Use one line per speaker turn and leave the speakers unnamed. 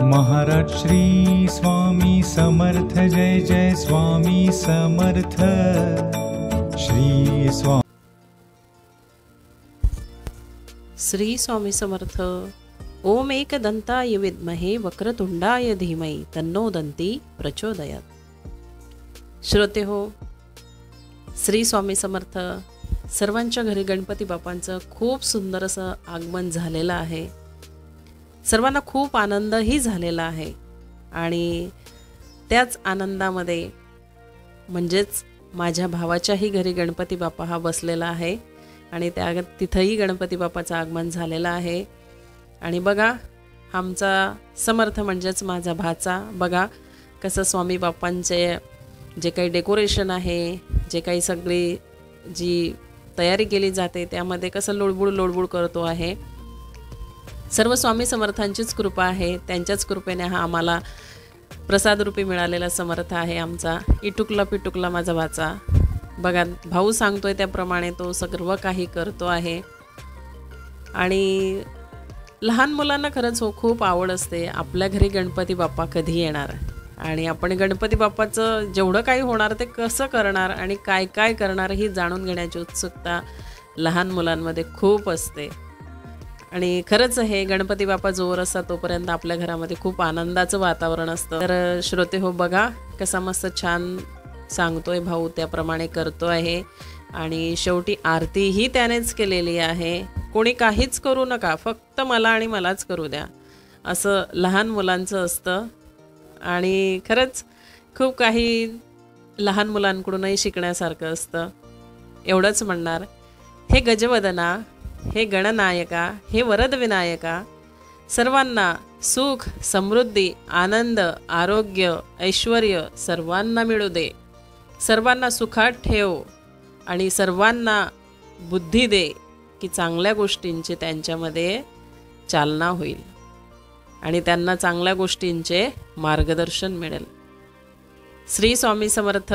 महाराज श्री स्वामी समर्थ, जय जय स्वामी समर्थ। श्री
स्वामी समर्थ। ओम एकदंताय विद्महे वक्रतुंडाय धीमहि तन्नो दंती प्रचोदयात्। श्रोते हो, श्री स्वामी समर्थ। सर्वांच्या घरी गणपती बाप्पांचं खूप सुंदर असं आगमन झालेलं आहे। सर्वांना खूप आनंदही झालेला आहे आणि त्याच आनंदामध्ये म्हणजेच माझ्या भावाच्याही घरी गणपती बाप्पा हा बसलेला आहे आणि तिथंही गणपती बाप्पाचं आगमन झालेलं आहे। आणि बघा, आमचा समर्थ म्हणजेच माझा भाचा बघा कसं स्वामी बाप्पांचे जे काही डेकोरेशन आहे, जे काही सगळी जी तयारी केली जाते त्यामध्ये कसं लोडबुड करतो आहे। सर्व स्वामी समर्थांचीच कृपा आहे, त्यांच्याच कृपेने हा आम्हाला प्रसाद रूपी मिळालेला समर्थ आहे आमचा। इटुकला पिटुकला माझा भाचा बघा, भाऊ सांगतोय त्याप्रमाणे तो सर्व काही करतो आहे। आणि लहान मुलांना खरंच खूप आवड असते आपल्या घरी गणपती बाप्पा कधी येणार आणि आपण गणपती बाप्पाचं जेवढं काही होणार ते कसं करणार आणि काय काय करणार ही जाणून घेण्याची उत्सुकता लहान मुलांमध्ये खूप असते। आणि खरंच हे गणपती बाप्पा जोर असतात तोपर्यंत आपल्या घरामध्ये खूप आनंदाचं वातावरण असतं। तर श्रोते हो, बघा कसा मस्त छान सांगतोय भाऊ, त्याप्रमाणे करतो आहे। आणि शेवटी आरतीही त्यानेच केलेली आहे। कोणी काहीच करू नका, फक्त मला आणि मलाच करू द्या, असं लहान मुलांचं असतं। आणि खरंच खूप काही लहान मुलांकडूनही शिकण्यासारखं असतं। एवढंच म्हणणार, हे गजवदना, हे गणनायका, हे वरदविनायका, सर्वांना सुख समृद्धी आनंद आरोग्य ऐश्वर्य सर्वांना मिळू दे, सर्वांना सुखात ठेव आणि सर्वांना बुद्धी दे की चांगल्या गोष्टींची त्यांच्यामध्ये चालना होईल आणि त्यांना चांगल्या गोष्टींचे मार्गदर्शन मिळेल। श्री स्वामी समर्थ।